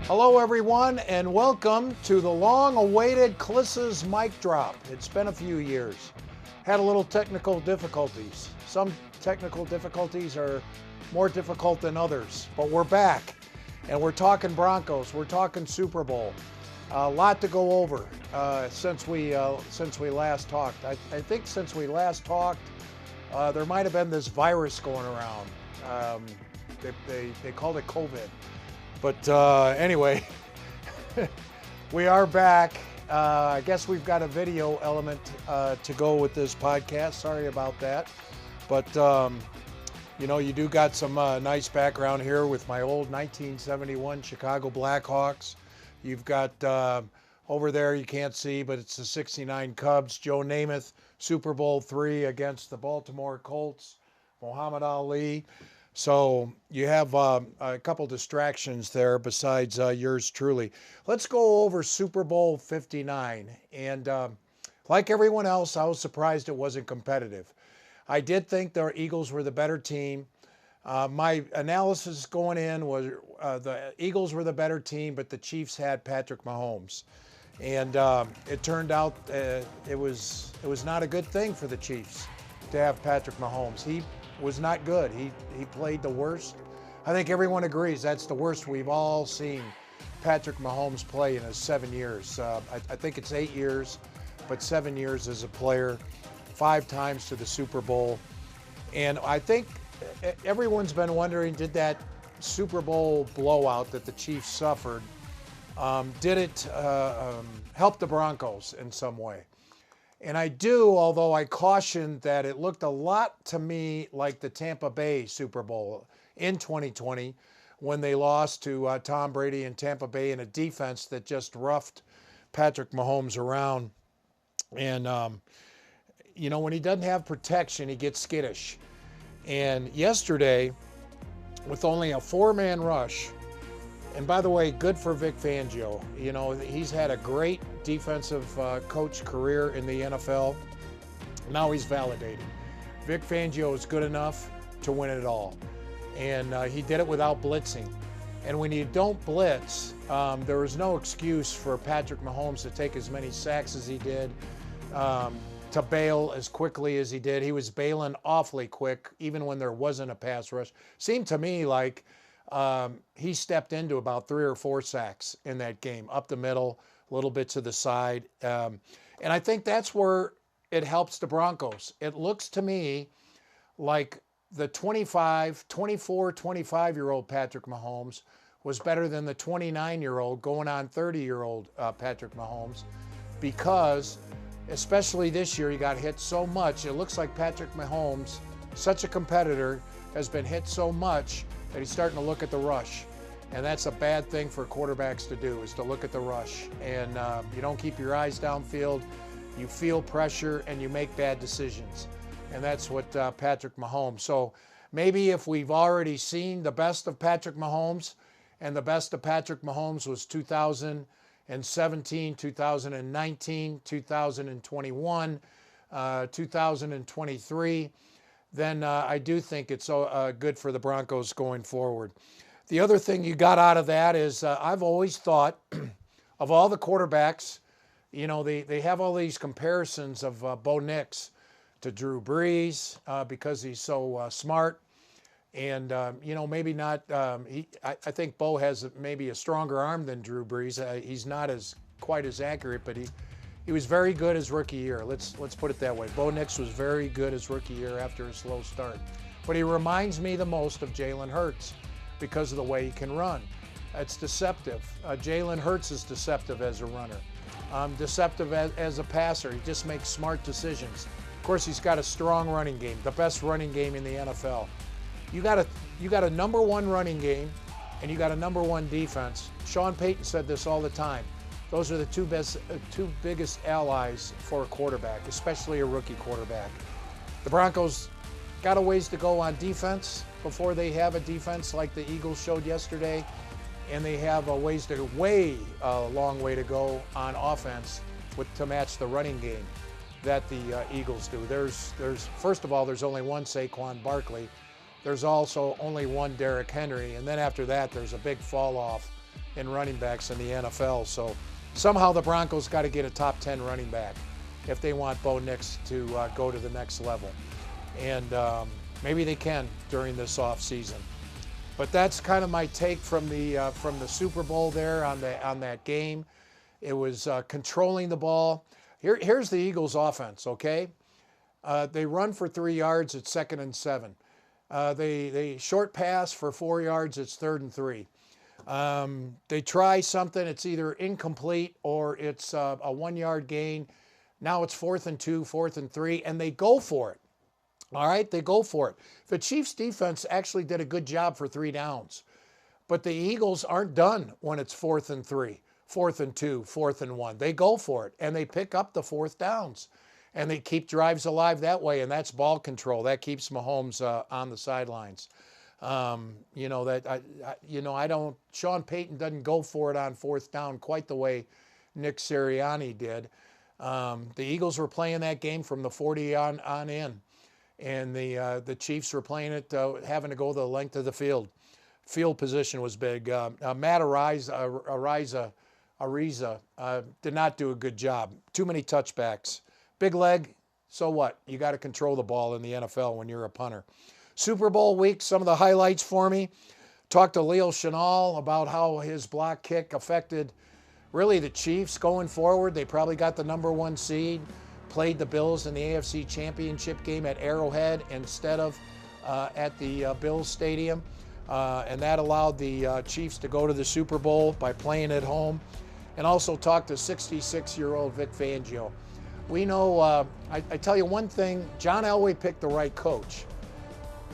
Hello everyone and welcome to the long-awaited Klis Mike Drop. It's been a few years. Had a little technical difficulties. Some technical difficulties are more difficult than others, but we're back and we're talking Broncos, we're talking Super Bowl. A lot to go over since we last talked. I think since we last talked, there might have been this virus going around. They called it COVID. But anyway, we are back. I guess we've got a video element to go with this podcast. Sorry about that. But, you know, you do got some nice background here with my old 1971 Chicago Blackhawks. You've got over there, you can't see, but it's the 69 Cubs. Joe Namath, Super Bowl III against the Baltimore Colts. Muhammad Ali. So you have a couple distractions there besides yours truly. Let's go over Super Bowl 59. And like everyone else, I was surprised it wasn't competitive. I did think the Eagles were the better team. My analysis going in was the Eagles were the better team, but the Chiefs had Patrick Mahomes. And it turned out it was not a good thing for the Chiefs to have Patrick Mahomes. He was not good. He played the worst. I think everyone agrees that's the worst we've all seen Patrick Mahomes play in his 7 years. I think it's 8 years, but 7 years as a player, 5 times to the Super Bowl. And I think everyone's been wondering, did that Super Bowl blowout that the Chiefs suffered, did it help the Broncos in some way? And I do, although I cautioned that it looked a lot to me like the Tampa Bay Super Bowl in 2020 when they lost to Tom Brady and Tampa Bay in a defense that just roughed Patrick Mahomes around. And, you know, when he doesn't have protection, he gets skittish. And yesterday, with only a 4-man rush, and by the way, good for Vic Fangio. You know, he's had a great defensive coach career in the NFL. Now he's validated. Vic Fangio is good enough to win it all. And he did it without blitzing. And when you don't blitz, there is no excuse for Patrick Mahomes to take as many sacks as he did, to bail as quickly as he did. He was bailing awfully quick, even when there wasn't a pass rush. Seemed to me like he stepped into about 3 or 4 sacks in that game, up the middle, a little bit to the side. And I think that's where it helps the Broncos. It looks to me like the 24, 25-year-old Patrick Mahomes was better than the 29-year-old going on 30-year-old Patrick Mahomes, because especially this year he got hit so much. It looks like Patrick Mahomes, such a competitor, has been hit so much that he's starting to look at the rush. And that's a bad thing for quarterbacks to do, is to look at the rush. And you don't keep your eyes downfield, you feel pressure, and you make bad decisions. And that's what Patrick Mahomes. So maybe if we've already seen the best of Patrick Mahomes, and the best of Patrick Mahomes was 2017, 2019, 2021, 2023, then I do think it's good for the Broncos going forward. The other thing you got out of that is I've always thought of all the quarterbacks, you know, they have all these comparisons of Bo Nix to Drew Brees because he's so smart. And, you know, maybe not, I think Bo has maybe a stronger arm than Drew Brees. He's not quite as accurate, but he was very good his rookie year. Let's put it that way. Bo Nix was very good his rookie year after a slow start. But he reminds me the most of Jalen Hurts because of the way he can run. It's deceptive. Jalen Hurts is deceptive as a runner. Deceptive as a passer. He just makes smart decisions. Of course, he's got a strong running game, the best running game in the NFL. You got a number 1 running game, and you got a number 1 defense. Sean Payton said this all the time. Those are the two biggest allies for a quarterback, especially a rookie quarterback. The Broncos got a ways to go on defense before they have a defense like the Eagles showed yesterday, and they have a long way to go on offense to match the running game that the Eagles do. First of all, there's only one Saquon Barkley. There's also only one Derrick Henry, and then after that, there's a big fall off in running backs in the NFL. So somehow the Broncos got to get a top 10 running back if they want Bo Nix to go to the next level. And maybe they can during this offseason. But that's kind of my take from the Super Bowl there on that game. It was controlling the ball. Here's the Eagles' offense, okay? They run for 3 yards, it's 2nd and 7. They short pass for 4 yards, it's 3rd and 3. They try something, it's either incomplete or it's a 1 yard gain. Now it's 4th and 2, 4th and 3, and they go for it. All right, they go for it. The Chiefs defense actually did a good job for 3 downs, but the Eagles aren't done when it's 4th and 3, 4th and 2, 4th and 1. They go for it, and they pick up the 4th downs, and they keep drives alive that way, and that's ball control. That keeps Mahomes on the sidelines. Sean Payton doesn't go for it on 4th down quite the way Nick Sirianni did. The Eagles were playing that game from the 40 on in, and the Chiefs were playing it having to go the length of the field. Field position was big. Matt Ariza did not do a good job. Too many touchbacks. Big leg, so what? You got to control the ball in the NFL when you're a punter. Super Bowl week, some of the highlights for me. Talked to Leo Chenal about how his block kick affected really the Chiefs going forward. They probably got the #1 seed, played the Bills in the AFC Championship game at Arrowhead instead of at the Bills Stadium. And that allowed the Chiefs to go to the Super Bowl by playing at home. And also talked to 66-year-old Vic Fangio. We know, I tell you one thing, John Elway picked the right coach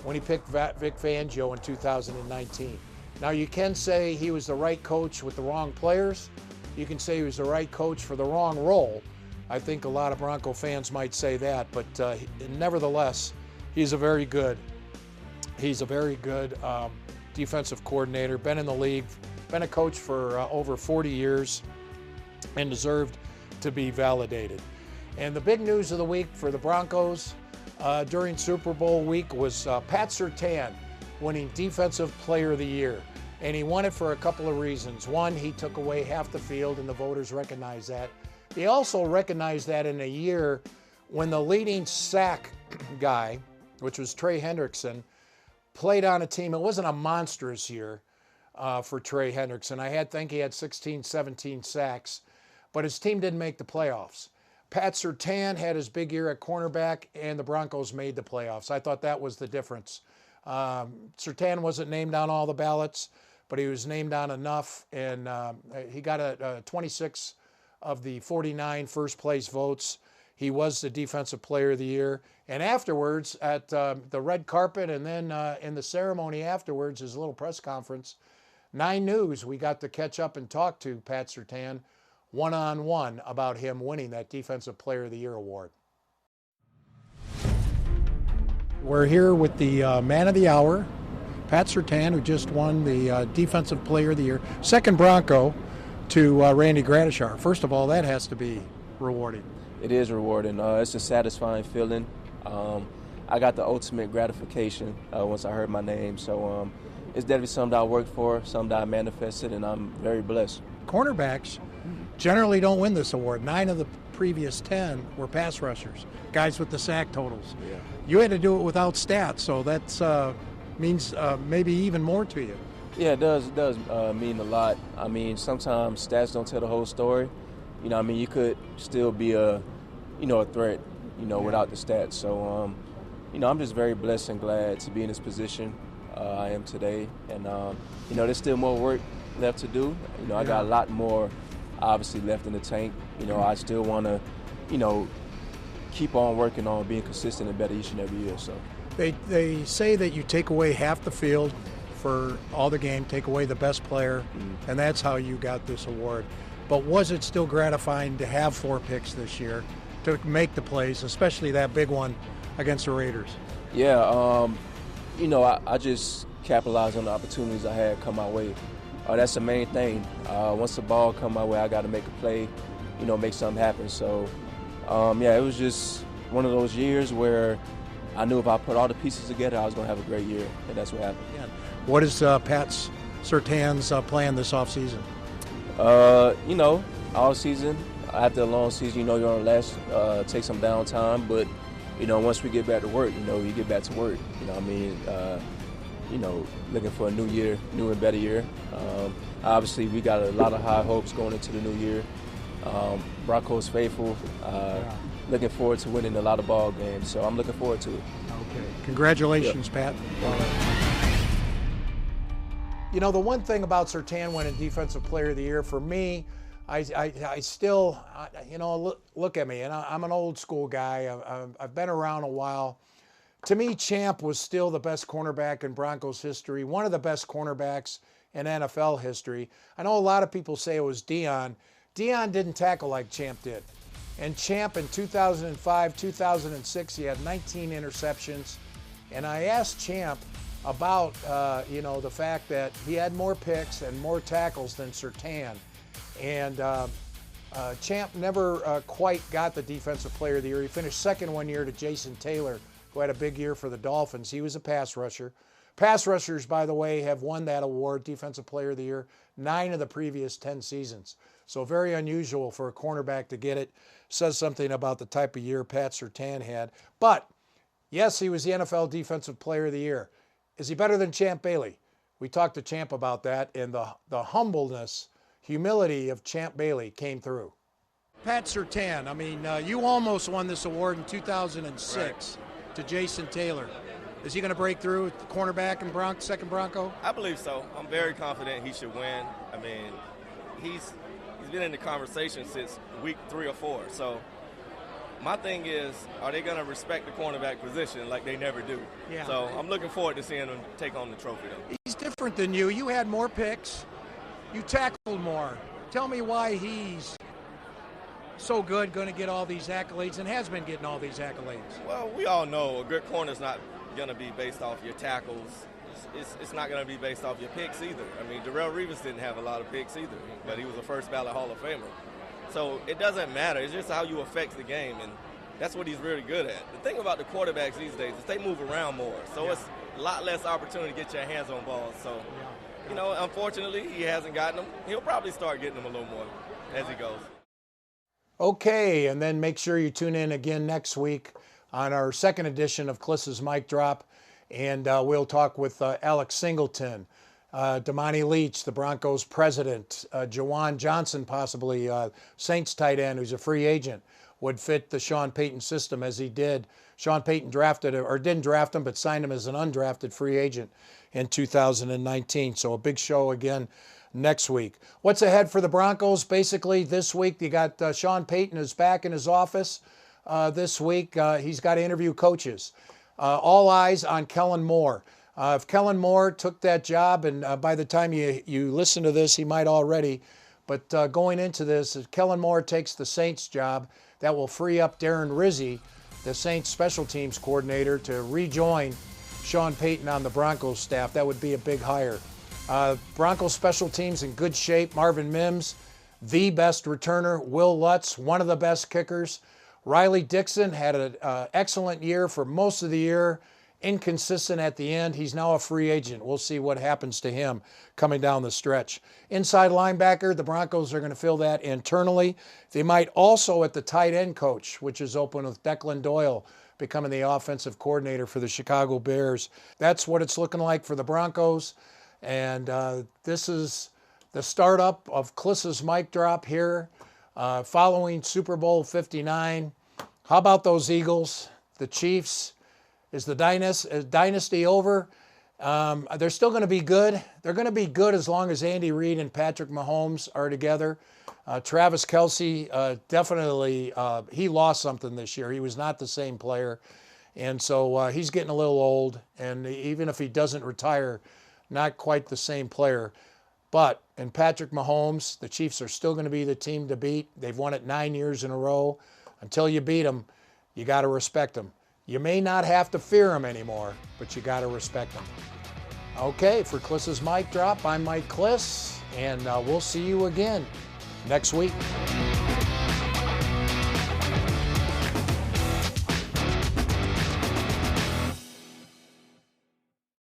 when he picked Vic Fangio in 2019. Now you can say he was the right coach with the wrong players. You can say he was the right coach for the wrong role. I think a lot of Bronco fans might say that, but nevertheless, he's a very good defensive coordinator, been in the league, been a coach for over 40 years, and deserved to be validated. And the big news of the week for the Broncos during Super Bowl week was Pat Surtain winning Defensive Player of the Year. And he won it for a couple of reasons. One, he took away half the field, and the voters recognized that. They also recognized that in a year when the leading sack guy, which was Trey Hendrickson, played on a team. It wasn't a monstrous year for Trey Hendrickson. I think he had 16, 17 sacks, but his team didn't make the playoffs. Pat Surtain had his big year at cornerback, and the Broncos made the playoffs. I thought that was the difference. Surtain wasn't named on all the ballots, but he was named on enough, and he got a 26 of the 49 first-place votes. He was the Defensive Player of the Year. And afterwards, at the red carpet and then in the ceremony afterwards, his little press conference, 9 News, we got to catch up and talk to Pat Surtain one-on-one about him winning that Defensive Player of the Year award. We're here with the man of the hour, Pat Surtain, who just won the Defensive Player of the Year, second Bronco to Randy Gradishar. First of all, that has to be rewarding. It is rewarding. It's a satisfying feeling. I got the ultimate gratification once I heard my name. So it's definitely something I worked for, something that I manifested, and I'm very blessed. Cornerbacks generally don't win this award. 9 of the previous 10 were pass rushers, guys with the sack totals. Yeah. You had to do it without stats, so that means maybe even more to you. Yeah, it does mean a lot. I mean, sometimes stats don't tell the whole story. You know, I mean, you could still be a threat, without the stats. So, I'm just very blessed and glad to be in this position I am today. And, there's still more work left to do. I got a lot more, obviously, left in the tank. I still want to, keep on working on being consistent and better each and every year. So they say that you take away half the field for all the game, take away the best player, and that's how you got this award. But was it still gratifying to have 4 picks this year, to make the plays, especially that big one against the Raiders? Yeah, I just capitalized on the opportunities I had come my way. That's the main thing. Once the ball come my way, I got to make a play, make something happen. So, it was just one of those years where I knew if I put all the pieces together, I was going to have a great year, and that's what happened. Yeah. What is Pat's Surtain's plan this offseason? You know, all season, after a long season, you know, you're on last, take some downtime, but, you know, once we get back to work, you know, you get back to work. You know what I mean? You know, looking for a new year, new and better year. Obviously, we got a lot of high hopes going into the new year. Broncos faithful, looking forward to winning a lot of ball games, so I'm looking forward to it. Okay. Congratulations, Pat. You know, the one thing about Surtain winning Defensive Player of the Year, for me, I still, you know, look at me, and I'm an old school guy. I've been around a while. To me, Champ was still the best cornerback in Broncos history, one of the best cornerbacks in NFL history. I know a lot of people say it was Dion. Dion didn't tackle like Champ did. And Champ in 2005, 2006, he had 19 interceptions. And I asked Champ about, you know, the fact that he had more picks and more tackles than Surtain. And Champ never quite got the Defensive Player of the Year. He finished second one year to Jason Taylor, who had a big year for the Dolphins. He was a pass rusher. Pass rushers, by the way, have won that award, Defensive Player of the Year, 9 of the previous 10 seasons. So very unusual for a cornerback to get it. Says something about the type of year Pat Surtain had. But, yes, he was the NFL Defensive Player of the Year. Is he better than Champ Bailey? We talked to Champ about that, and the humbleness, humility of Champ Bailey came through. Pat Surtain, I mean, you almost won this award in 2006 to Jason Taylor. Is he going to break through at the cornerback and second Bronco? I believe so. I'm very confident he should win. I mean, he's been in the conversation since week 3 or 4. So my thing is, are they going to respect the cornerback position like they never do? Yeah. So I'm looking forward to seeing him take on the trophy, though. He's different than you. You had more picks. You tackled more. Tell me why he's so good, going to get all these accolades, and has been getting all these accolades. Well, we all know a good corner's not going to be based off your tackles. It's not going to be based off your picks either. I mean, Darrelle Revis didn't have a lot of picks either, but he was a first ballot Hall of Famer. So it doesn't matter. It's just how you affect the game, and that's what he's really good at. The thing about the quarterbacks these days is they move around more, so it's a lot less opportunity to get your hands on balls. So, you know, unfortunately, he hasn't gotten them. He'll probably start getting them a little more as he goes. Okay, and then make sure you tune in again next week on our second edition of Klis's Mike Drop, and we'll talk with Alex Singleton, Damani Leach, the Broncos president, Jawan Johnson, possibly Saints tight end, who's a free agent, would fit the Sean Payton system as he did. Sean Payton didn't draft him, but signed him as an undrafted free agent in 2019. So a big show again next week. What's ahead for the Broncos? Basically, this week you got Sean Payton is back in his office this week. He's got to interview coaches. All eyes on Kellen Moore. If Kellen Moore took that job, and by the time you listen to this, he might already, but going into this, if Kellen Moore takes the Saints job, that will free up Darren Rizzi, the Saints special teams coordinator, to rejoin Sean Payton on the Broncos staff. That would be a big hire. Broncos special teams in good shape. Marvin Mims, the best returner. Will Lutz, one of the best kickers. Riley Dixon had an excellent year for most of the year, inconsistent at the end. He's now a free agent. We'll see what happens to him coming down the stretch. Inside linebacker, the Broncos are going to fill that internally. They might also at the tight end coach, which is open with Declan Doyle becoming the offensive coordinator for the Chicago Bears. That's what it's looking like for the Broncos. And this is the startup of Klis's Mike Drop here. Following Super Bowl 59. How about those Eagles? The Chiefs? Is the dynasty over? They're still going to be good. They're going to be good as long as Andy Reid and Patrick Mahomes are together. Travis Kelce, definitely, he lost something this year. He was not the same player. And so he's getting a little old. And even if he doesn't retire, not quite the same player. But in Patrick Mahomes, the Chiefs are still going to be the team to beat. They've won it 9 years in a row. Until you beat them, you got to respect them. You may not have to fear them anymore, but you got to respect them. Okay, for Klis's Mike Drop, I'm Mike Klis, and we'll see you again next week.